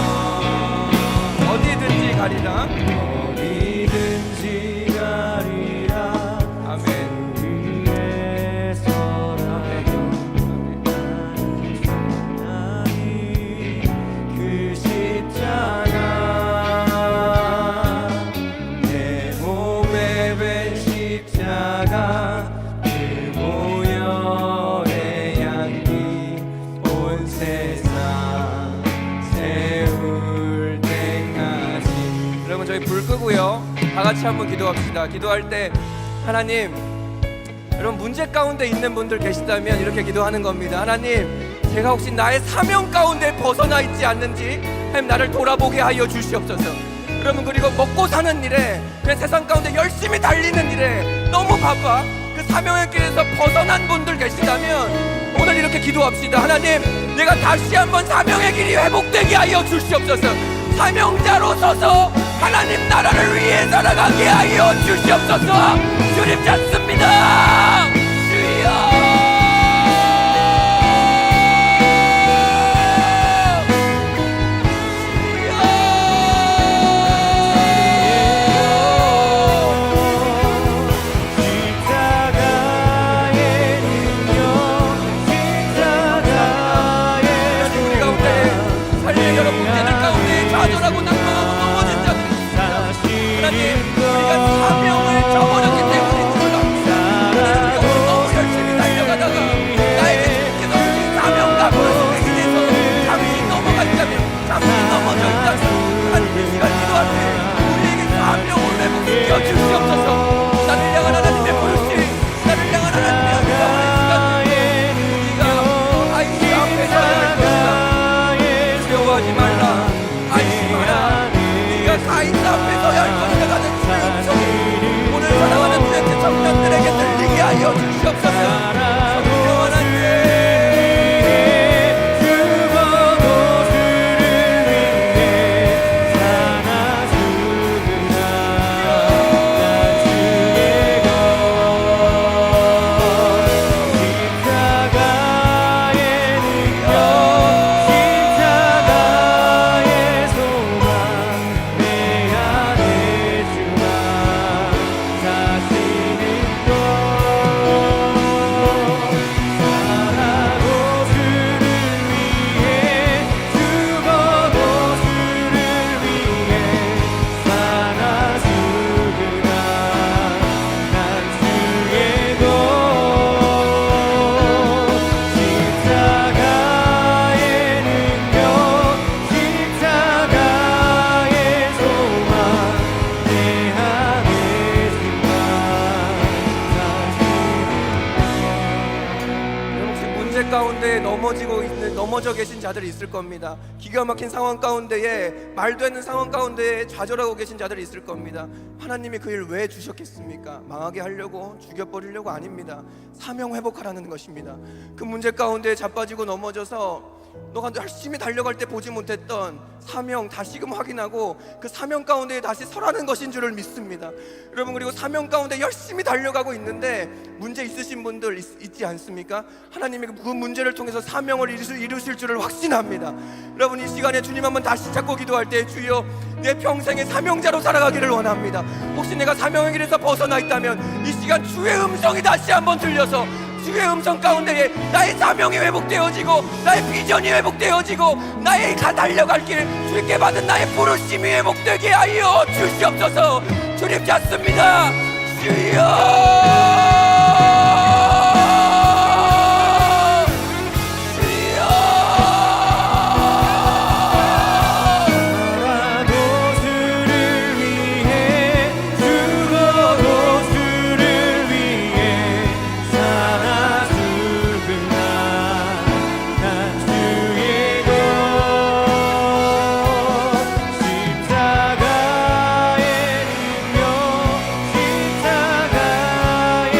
S1: 세상 세울 때까지. 여러분 저희 불 끄고요 다 같이 한번 기도합시다. 기도할 때 하나님, 여러분 문제 가운데 있는 분들 계시다면 이렇게 기도하는 겁니다. 하나님, 제가 혹시 나의 사명 가운데 벗어나 있지 않는지 하나님 나를 돌아보게 하여 주시옵소서. 여러분, 그리고 먹고 사는 일에, 그냥 세상 가운데 열심히 달리는 일에 너무 바빠 그 사명의 길에서 벗어난 분들 계시다면 오늘 이렇게 기도합시다. 하나님, 내가 다시 한번 사명의 길이 회복되게 하여 주시옵소서. 사명자로 서서 하나님 나라를 위해 살아가게 하여 주시옵소서. 주님 찾습니다. 주여. 주시옵소서. 나를 향한 하나님의 불신, 나를 향한 하나님의 은혜의 네가 아이스 앞에 살아갈 것이다. 두려워하지 말라. 안심하라. 네가 가이스 앞에 서야 할 것이다 가는 주의 음성이 오늘 사랑하는 주의 청년들에게 들리게 하여 주시옵소서. 가운데 넘어져 계신 자들이 있을 겁니다. 기가 막힌 상황 가운데에, 말도 안 되는 상황 가운데에 좌절하고 계신 자들이 있을 겁니다. 하나님이 그 일 왜 주셨겠습니까? 망하게 하려고, 죽여버리려고 아닙니다. 사명 회복하라는 것입니다. 그 문제 가운데 자빠지고 넘어져서 너가 열심히 달려갈 때 보지 못했던 사명 다시금 확인하고 그 사명 가운데 다시 서라는 것인 줄을 믿습니다. 여러분, 그리고 사명 가운데 열심히 달려가고 있는데 문제 있으신 분들 있지 않습니까? 하나님이 그 문제를 통해서 사명을 이루실 줄을 확신합니다. 여러분, 이 시간에 주님 한번 다시 찾고 기도할 때, 주여, 내 평생의 사명자로 살아가기를 원합니다. 혹시 내가 사명의 길에서 벗어나 있다면 이 시간 주의 음성이 다시 한번 들려서 주의 음성 가운데에 나의 사명이 회복되어지고, 나의 비전이 회복되어지고, 나의 달려갈 길, 주님께 받은 나의 부르심이 회복되게 하여 주시옵소서. 주님 찾습니다. 주여.
S2: 십자가의 능력, 십자가의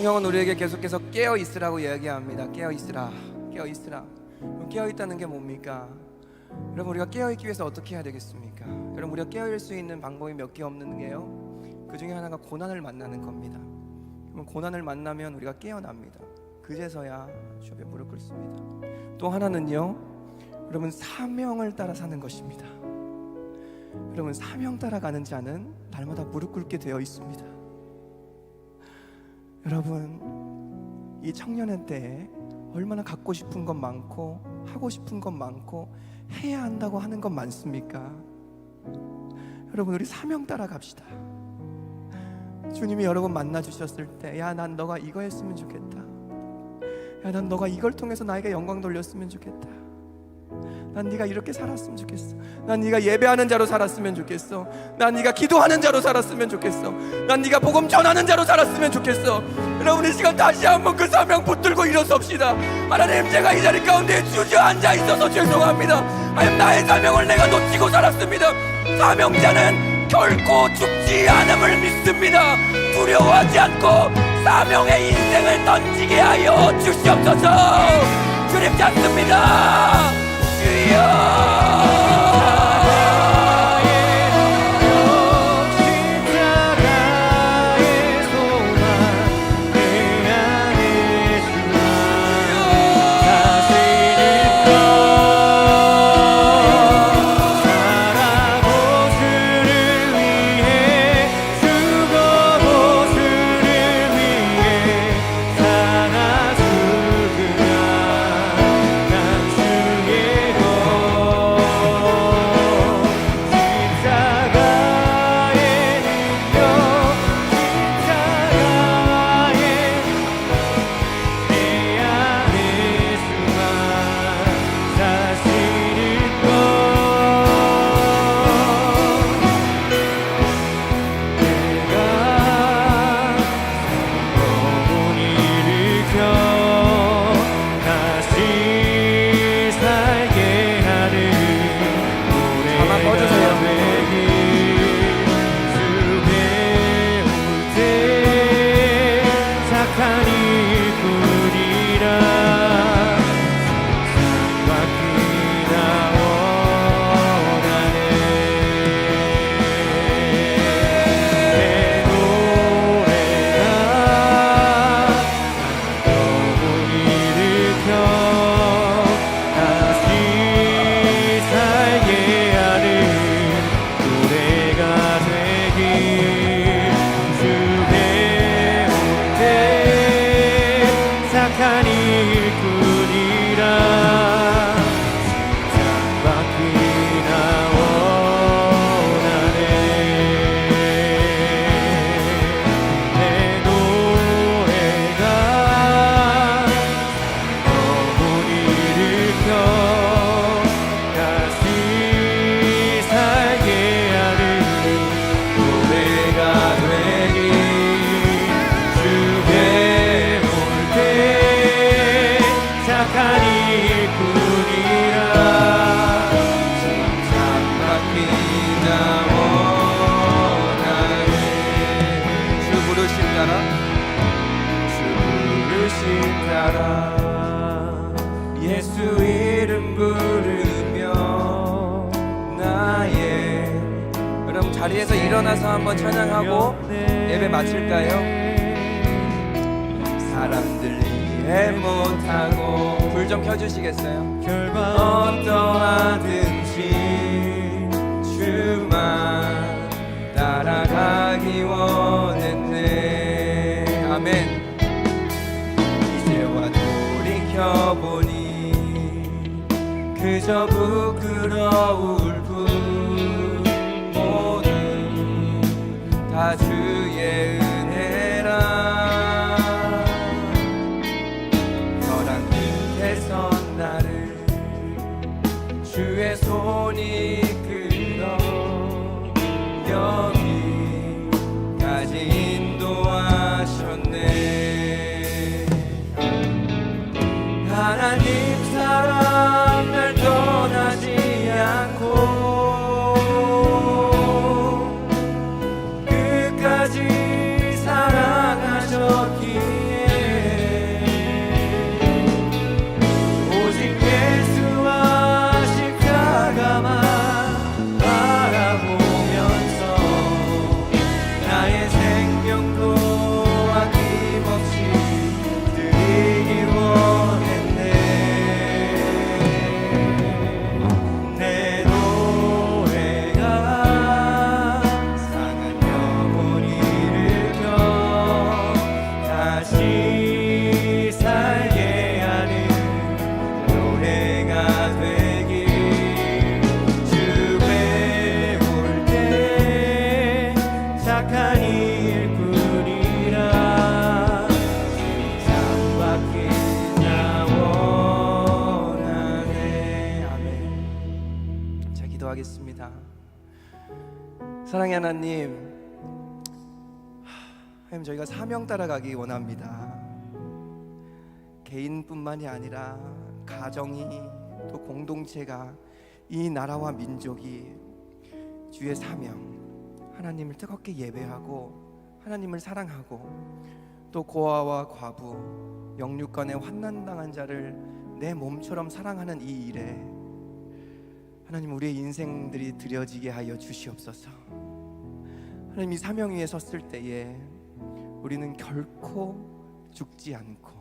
S1: 성경은 우리에게 계속해서 깨어 있으라고 이야기합니다. 깨어 있으라, 깨어 있으라. 깨어 있다는 게 뭡니까? 여러분, 우리가 깨어 있기 위해서 어떻게 해야 되겠습니까? 여러분, 우리가 깨어 있을 수 있는 방법이 몇 개 없는 게요, 그 중에 하나가 고난을 만나는 겁니다. 그럼 고난을 만나면 우리가 깨어납니다. 그제서야 주 앞에 무릎 꿇습니다. 또 하나는요, 여러분, 사명을 따라 사는 것입니다. 여러분, 사명 따라가는 자는 날마다 무릎 꿇게 되어 있습니다. 여러분, 이 청년의 때에 얼마나 갖고 싶은 것 많고 하고 싶은 것 많고 해야 한다고 하는 것 많습니까? 여러분, 우리 사명 따라 갑시다. 주님이 여러분 만나 주셨을 때, 야, 난 너가 이거 했으면 좋겠다. 야, 난 너가 이걸 통해서 나에게 영광 돌렸으면 좋겠다. 난 네가 이렇게 살았으면 좋겠어. 난 네가 예배하는 자로 살았으면 좋겠어. 난 네가 기도하는 자로 살았으면 좋겠어. 난 네가 복음 전하는 자로 살았으면 좋겠어. 여러분, 이 시간 다시 한번 그 사명 붙들고 일어섭시다. 하나님, 제가 이 자리 가운데 주저앉아 있어서 죄송합니다. 하나님, 나의 사명을 내가 놓치고 살았습니다. 사명자는 결코 죽지 않음을 믿습니다. 두려워하지 않고 사명의 인생을 던지게 하여 주시옵소서. 주님 찾습니다. 주여. 예수 이름 부르며 나의. 여러분, 자리에서 일어나서 한번 찬양하고 예배 마칠까요? 사람들 이해 못하고 불 좀 켜주시겠어요? 어떠하든지 주만 따라가기 원했네. 아멘. 이제와 돌이켜보니 그저 부끄러울 뿐 모두 다 주의 은혜라. 벼랑 끝에 선 나를 주의 손이 이끌어 여기까지 인도하셨네. 하나님 사랑 날 떠나지 않고 끝까지 사랑하셨기에 기도하겠습니다. 사랑의 하나님, 하나님 저희가 사명 따라가기 원합니다. 개인뿐만이 아니라 가정이 또 공동체가 이 나라와 민족이 주의 사명, 하나님을 뜨겁게 예배하고 하나님을 사랑하고 또 고아와 과부, 영육간에 환난당한 자를 내 몸처럼 사랑하는 이 일에 하나님 우리의 인생들이 드려지게 하여 주시옵소서. 하나님 이 사명 위에 섰을 때에 우리는 결코 죽지 않고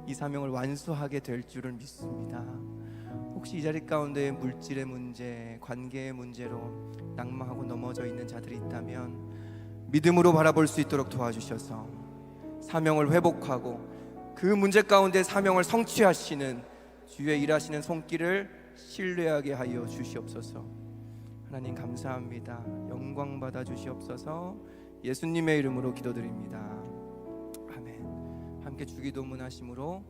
S1: 이 사명을 완수하게 될 줄을 믿습니다. 혹시 이 자리 가운데 물질의 문제, 관계의 문제로 낙망하고 넘어져 있는 자들이 있다면 믿음으로 바라볼 수 있도록 도와주셔서 사명을 회복하고 그 문제 가운데 사명을 성취하시는 주의 일하시는 손길을 신뢰하게 하여 주시옵소서. 하나님 감사합니다. 영광 받아 주시옵소서. 예수님의 이름으로 기도드립니다. 아멘. 함께 주기도문 하심으로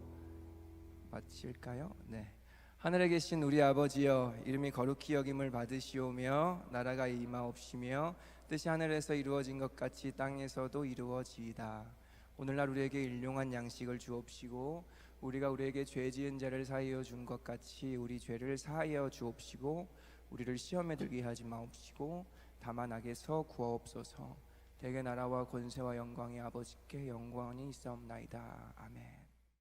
S1: 마칠까요? 네. 하늘에 계신 우리 아버지여, 이름이 거룩히 여김을 받으시오며 나라가 임하옵시며 뜻이 하늘에서 이루어진 것 같이 땅에서도 이루어지이다. 오늘날 우리에게 일용할 양식을 주옵시고 우리가 우리에게 죄 지은 자를 사하여 준 것 같이 우리 죄를 사하여 주옵시고 우리를 시험에 들게 하지 마옵시고 다만 악에서 구하옵소서. 대개 나라와 권세와 영광이 아버지께 영광이 있사옵나이다. 아멘.